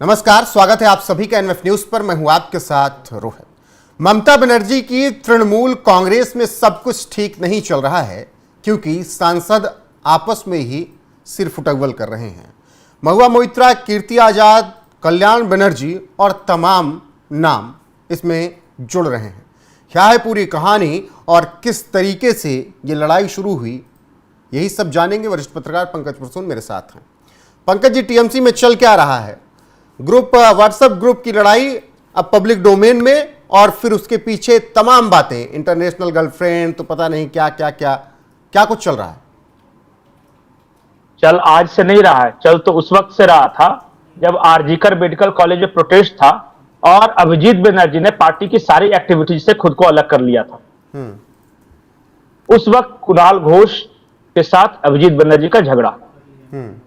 नमस्कार, स्वागत है आप सभी का एनएफ न्यूज पर। मैं हूं आपके साथ रोहित। ममता बनर्जी की तृणमूल कांग्रेस में सब कुछ ठीक नहीं चल रहा है क्योंकि सांसद आपस में ही सिर फुटअव्वल कर रहे हैं। महुआ मोइत्रा, कीर्ति आजाद, कल्याण बनर्जी और तमाम नाम इसमें जुड़ रहे हैं। क्या है पूरी कहानी और किस तरीके से ये लड़ाई शुरू हुई, यही सब जानेंगे। वरिष्ठ पत्रकार पंकज प्रसून मेरे साथ हैं। पंकज जी, टीएमसी में चल क्या रहा है? व्हाट्सएप ग्रुप की लड़ाई अब पब्लिक डोमेन में, और फिर उसके पीछे तमाम बातें, इंटरनेशनल गर्लफ्रेंड, तो पता नहीं क्या क्या क्या क्या कुछ चल रहा है। चल आज से नहीं रहा है, चल तो उस वक्त से रहा था जब आरजीकर मेडिकल कॉलेज में प्रोटेस्ट था और अभिजीत बनर्जी ने पार्टी की सारी एक्टिविटीज से खुद को अलग कर लिया था। उस वक्त कुणाल घोष के साथ अभिजीत बनर्जी का झगड़ा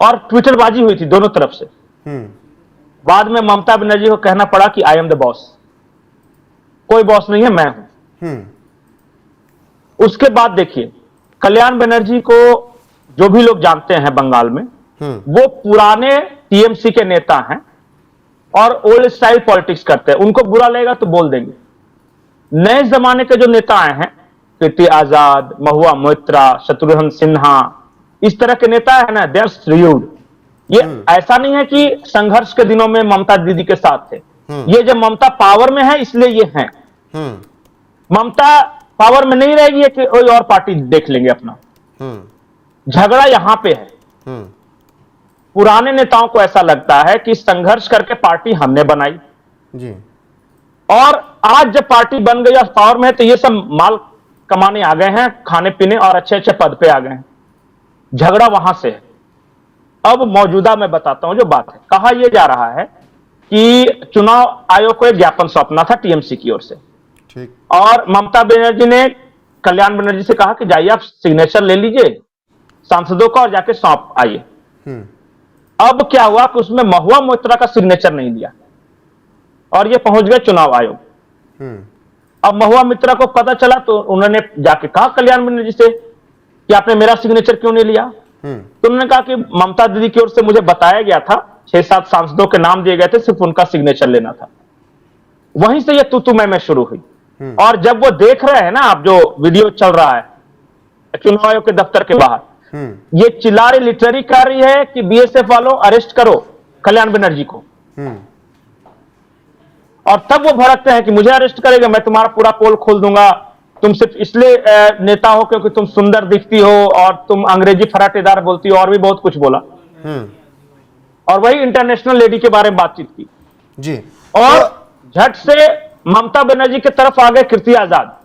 और ट्विटरबाजी हुई थी दोनों तरफ से। बाद में ममता बनर्जी को कहना पड़ा कि आई एम द बॉस, कोई बॉस नहीं है, मैं हूं। उसके बाद देखिए, कल्याण बनर्जी को जो भी लोग जानते हैं बंगाल में, वो पुराने टीएमसी के नेता हैं और ओल्ड स्टाइल पॉलिटिक्स करते हैं। उनको बुरा लगेगा तो बोल देंगे। नए जमाने के जो नेता आए हैं, कीर्ति आजाद, महुआ मोइत्रा, शत्रुघ्न सिन्हा, इस तरह के नेता है ना, दे आर श्रीयुड। ये ऐसा नहीं है कि संघर्ष के दिनों में ममता दीदी के साथ थे। ये जब ममता पावर में है इसलिए ये हैं। ममता पावर में नहीं रहेगी कि कोई और पार्टी देख लेंगे अपना। झगड़ा यहां पे है। पुराने नेताओं को ऐसा लगता है कि संघर्ष करके पार्टी हमने बनाई जी, और आज जब पार्टी बन गई और पावर में है तो ये सब माल कमाने आ गए हैं, खाने पीने और अच्छे अच्छे पद पे आ गए हैं। झगड़ा वहां से है। अब मौजूदा मैं बताता हूं जो बात है। कहा यह जा रहा है कि चुनाव आयोग को एक ज्ञापन सौंपना था टीएमसी की ओर से, ठीक, और ममता बनर्जी ने कल्याण बनर्जी से कहा कि जाइए आप सिग्नेचर ले लीजिए सांसदों का और जाके सौंप आइए। अब क्या हुआ कि उसमें महुआ मोइत्रा का सिग्नेचर नहीं दिया और ये पहुंच गए चुनाव आयोग। अब महुआ मोइत्रा को पता चला तो उन्होंने जाके कहा कल्याण बनर्जी से कि आपने मेरा सिग्नेचर क्यों नहीं लिया। तो उन्होंने कहा कि ममता दीदी की ओर से मुझे बताया गया था, 6-7 सांसदों के नाम दिए गए थे, सिर्फ उनका सिग्नेचर लेना था। वहीं से ये तू मैं शुरू हुई। और जब वो देख रहे हैं ना, आप जो वीडियो चल रहा है चुनाव आयोग के दफ्तर के बाहर, ये चिल्ला रही, लिटरेरी कर रही है कि बीएसएफ वालों अरेस्ट करो कल्याण बनर्जी को। और तब वो भड़कते हैं कि मुझे अरेस्ट करेगा, मैं तुम्हारा पूरा पोल खोल दूंगा, तुम सिर्फ इसलिए नेता हो क्योंकि तुम सुंदर दिखती हो और तुम अंग्रेजी फराटेदार बोलती हो, और भी बहुत कुछ बोला। और वही इंटरनेशनल लेडी के बारे में बातचीत की जी। और झट से ममता बनर्जी की तरफ आ गए कीर्ति आजाद।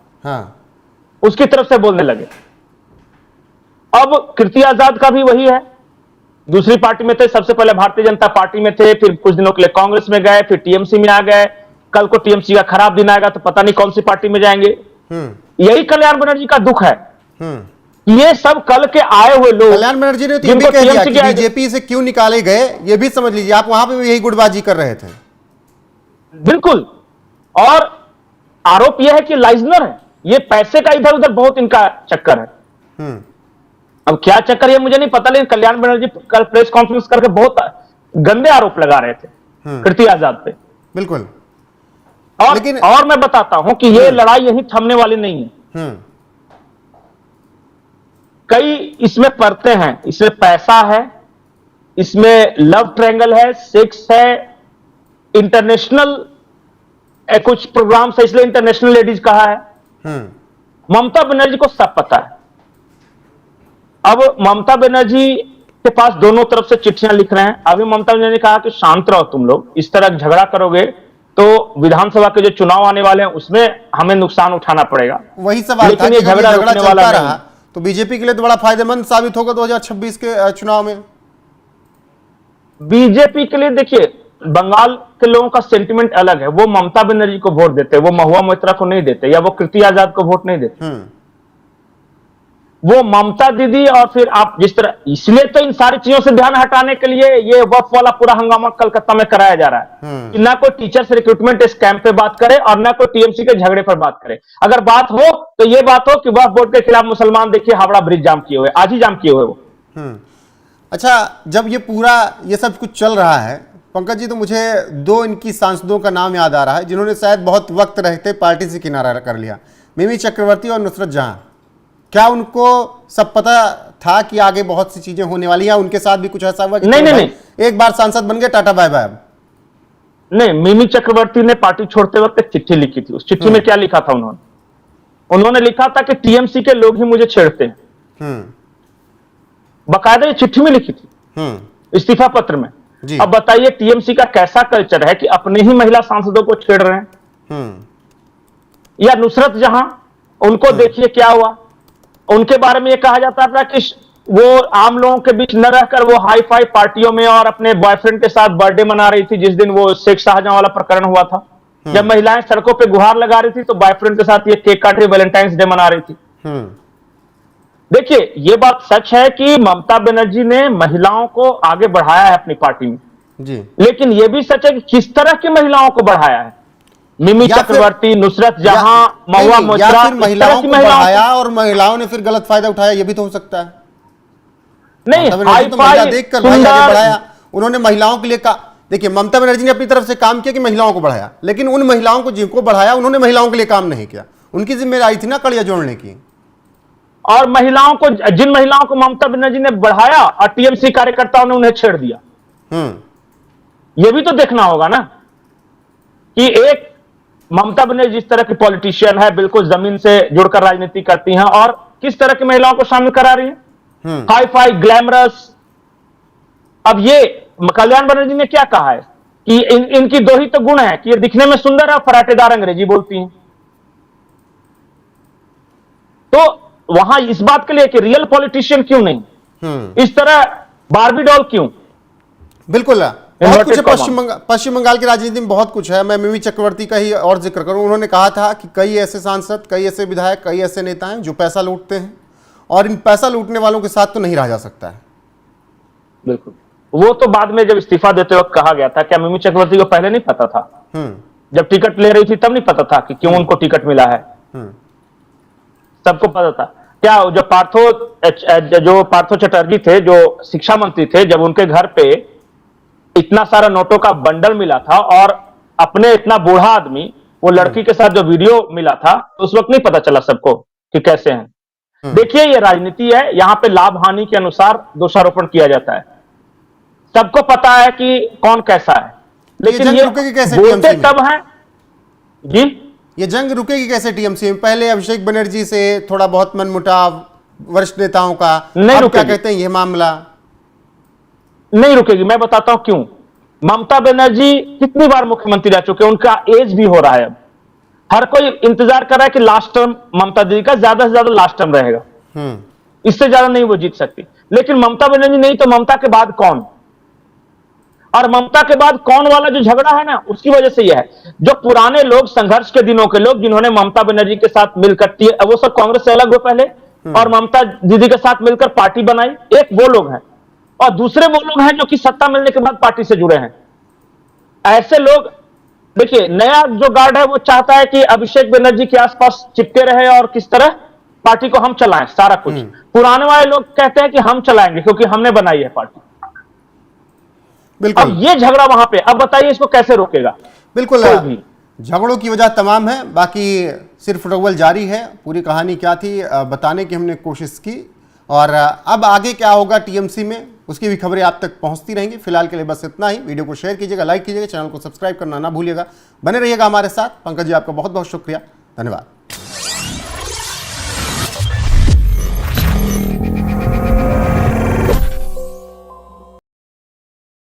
उसकी तरफ से बोलने लगे। अब कीर्ति आजाद का भी वही है, दूसरी पार्टी में थे, सबसे पहले भारतीय जनता पार्टी में थे, फिर कुछ दिनों के लिए कांग्रेस में गए, फिर टीएमसी में आ गए। कल को टीएमसी का खराब दिन आएगा तो पता नहीं कौन सी पार्टी में जाएंगे। यही कल्याण बनर्जी का दुख है। ये सब कल के आए हुए लोग, कल्याण बनर्जी ने तो ये भी कह दिया कि बीजेपी से क्यों निकाले गए, ये भी समझ लीजिए। आप वहां पे भी यही गुटबाजी कर रहे थे। बिल्कुल। और आरोप यह है कि लाइजनर है, ये पैसे का इधर उधर बहुत इनका चक्कर है। अब क्या चक्कर है मुझे नहीं पता, लेकिन कल्याण बनर्जी कल प्रेस कॉन्फ्रेंस करके बहुत गंदे आरोप लगा रहे थे कीर्ति आजाद पे। बिल्कुल। और मैं बताता हूं कि ये लड़ाई यहीं थमने वाली नहीं है। कई इसमें परतें हैं। इसमें पैसा है, इसमें लव ट्रायंगल है, सेक्स है, इंटरनेशनल कुछ प्रोग्राम्स है, इसलिए इंटरनेशनल लेडीज कहा है। ममता बनर्जी को सब पता है। अब ममता बनर्जी के पास दोनों तरफ से चिट्ठियां लिख रहे हैं। अभी ममता बनर्जी ने कहा कि शांत रहो तुम लोग, इस तरह झगड़ा करोगे तो विधानसभा के जो चुनाव आने वाले हैं उसमें हमें नुकसान उठाना पड़ेगा। वही सवाल था कि झगड़ा रोकने वाला रहा तो बीजेपी के लिए तो बड़ा फायदेमंद साबित होगा 2026 के चुनाव में। बीजेपी के लिए देखिए, बंगाल के लोगों का सेंटिमेंट अलग है। वो ममता बनर्जी को वोट देते, वो महुआ मोइत्रा को नहीं देते, या वो कीर्ति आजाद को वोट नहीं देते। वो ममता दीदी और फिर आप जिस तरह, इसलिए तो इन सारी चीजों से ध्यान हटाने के लिए ये वक्फ वाला पूरा हंगामा कलकत्ता में कराया जा रहा है कि ना कोई टीचर्स रिक्रूटमेंट स्कैम पे बात करे और ना कोई टीएमसी के झगड़े पर बात करे। अगर बात हो तो ये बात हो कि वक्फ बोर्ड के खिलाफ मुसलमान देखिए हावड़ा ब्रिज जाम किए हुए, आज ही जाम किए हुए वो। अच्छा, जब ये पूरा ये सब कुछ चल रहा है पंकज जी, तो मुझे दो इनकी सांसदों का नाम याद आ रहा है जिन्होंने शायद बहुत वक्त रहते पार्टी से किनारा कर लिया, मिमी चक्रवर्ती और नुसरत जहां। क्या उनको सब पता था कि आगे बहुत सी चीजें होने वाली हैं? उनके साथ भी कुछ ऐसा हुआ कि नहीं। एक बार सांसद बन गए, टाटा बाय बाय? अब नहीं, मिमी चक्रवर्ती ने पार्टी छोड़ते वक्त एक चिट्ठी लिखी थी। उस चिट्ठी में क्या लिखा था उन्होंने लिखा था कि टीएमसी के लोग ही मुझे छेड़ते हैं। बाकायदा ये चिट्ठी में लिखी थी, इस्तीफा पत्र में। अब बताइए टीएमसी का कैसा कल्चर है कि अपने ही महिला सांसदों को छेड़ रहे हैं। या नुसरत जहां, उनको देखिए क्या हुआ। उनके बारे में यह कहा जाता था कि वो आम लोगों के बीच न रहकर वो हाई फाई पार्टियों में और अपने बॉयफ्रेंड के साथ बर्थडे मना रही थी। जिस दिन वो शेख शाहजहां वाला प्रकरण हुआ था, जब महिलाएं सड़कों पे गुहार लगा रही थी तो बॉयफ्रेंड के साथ ये केक काट रही, वैलेंटाइंस डे मना रही थी। देखिए, ये बात सच है कि ममता बनर्जी ने महिलाओं को आगे बढ़ाया है अपनी पार्टी में जी। लेकिन यह भी सच है कि किस तरह की महिलाओं को बढ़ाया है। मिमी चक्रवर्ती, नुसरत जहां, महुआ मोइत्रा, महिलाओं को बढ़ाया और महिलाओं ने फिर गलत फायदा उठाया, यह भी तो हो सकता है। नहीं, तो महिला देखकर भाई आगे बढ़ाया। उन्होंने महिलाओं के लिए देखिए, ममता बनर्जी ने अपनी तरफ से काम किया कि महिलाओं को बढ़ाया, लेकिन उन महिलाओं को जिनको बढ़ाया उन्होंने महिलाओं के लिए काम नहीं किया। उनकी जिम्मेदारी थी ना कड़िया जोड़ने की। और महिलाओं को, जिन महिलाओं को ममता बनर्जी ने बढ़ाया और टीएमसी कार्यकर्ताओं ने उन्हें छेड़ दिया, यह भी तो देखना होगा ना कि एक ममता बनर्जी जिस तरह की पॉलिटिशियन है, बिल्कुल जमीन से जुड़कर राजनीति करती हैं, और किस तरह की महिलाओं को शामिल करा रही है, हाई फाई, ग्लैमरस। अब ये कल्याण बनर्जी ने क्या कहा है कि इनकी दो ही तो गुण है कि ये दिखने में सुंदर है, फराटेदार अंग्रेजी बोलती हैं। तो वहां इस बात के लिए कि रियल पॉलिटिशियन क्यों नहीं, इस तरह बार्बी डॉल क्यों? बिल्कुल, बहुत कुछ है। पश्चिम बंगाल की राजनीति में बहुत कुछ है। मैं मिमी चक्रवर्ती का ही और जिक्र करूं। उन्होंने कहा था कि कई ऐसे सांसद, कई ऐसे विधायक, कई ऐसे नेता हैं जो पैसा लूटते हैं और इन पैसा लूटने वालों के साथ तो नहीं रहा जा सकता है। बिल्कुल, वो तो बाद में जब इस्तीफा देते वक्त कहा गया था। क्या मिमी चक्रवर्ती को पहले नहीं पता था? जब टिकट ले रही थी तब नहीं पता था कि क्यों उनको टिकट मिला है? सबको पता था। क्या जो पार्थो चटर्जी थे, जो शिक्षा मंत्री थे, जब उनके घर पे इतना सारा नोटों का बंडल मिला था और अपने इतना बूढ़ा आदमी, वो लड़की के साथ जो वीडियो मिला था, उस वक्त नहीं पता चला सबको कि कैसे हैं? देखिए, ये राजनीति है, यहां पे लाभ हानि के अनुसार दोषारोपण किया जाता है। सबको पता है कि कौन कैसा है, लेकिन ये बोलते तब हैं जी। ये जंग रुकेगी कैसे टीएमसी में? पहले अभिषेक बनर्जी से थोड़ा बहुत मनमुटाव वरिष्ठ नेताओं का, अब क्या कहते हैं, ये मामला नहीं रुकेगी। मैं बताता हूं क्यों। ममता बनर्जी कितनी बार मुख्यमंत्री रह चुके हैं, उनका एज भी हो रहा है। अब हर कोई इंतजार कर रहा है कि लास्ट टर्म ममता दीदी का ज्यादा से ज्यादा लास्ट टर्म रहेगा, इससे ज्यादा नहीं वो जीत सकती। लेकिन ममता बनर्जी नहीं तो ममता के बाद कौन? और ममता के बाद कौन वाला जो झगड़ा है ना, उसकी वजह से यह है। जो पुराने लोग, संघर्ष के दिनों के लोग, जिन्होंने ममता बनर्जी के साथ मिलकर, वो सब कांग्रेस से अलग हुए पहले और ममता दीदी के साथ मिलकर पार्टी बनाई, एक वो लोग हैं, और दूसरे वो लोग हैं जो कि सत्ता मिलने के बाद पार्टी से जुड़े हैं। ऐसे लोग, देखिए, नया जो गार्ड है वो चाहता है कि अभिषेक बनर्जी के आसपास चिपके रहे और किस तरह पार्टी को हम चलाएं, सारा कुछ। पुराने वाले लोग कहते हैं कि हम चलाएंगे क्योंकि हमने बनाई है पार्टी। बिल्कुल, अब ये झगड़ा वहां पे, अब बताइए इसको कैसे रोकेगा? बिल्कुल, झगड़ों की वजह तमाम है, बाकी सिर्फ रउल जारी है। पूरी कहानी क्या थी बताने की हमने कोशिश की, और अब आगे क्या होगा टीएमसी में, उसकी भी खबरें आप तक पहुंचती रहेंगी। फिलहाल के लिए बस इतना ही। वीडियो को शेयर कीजिएगा, लाइक कीजिएगा, चैनल को सब्सक्राइब करना ना भूलिएगा। बने रहिएगा हमारे साथ। पंकज जी, आपका बहुत बहुत शुक्रिया, धन्यवाद।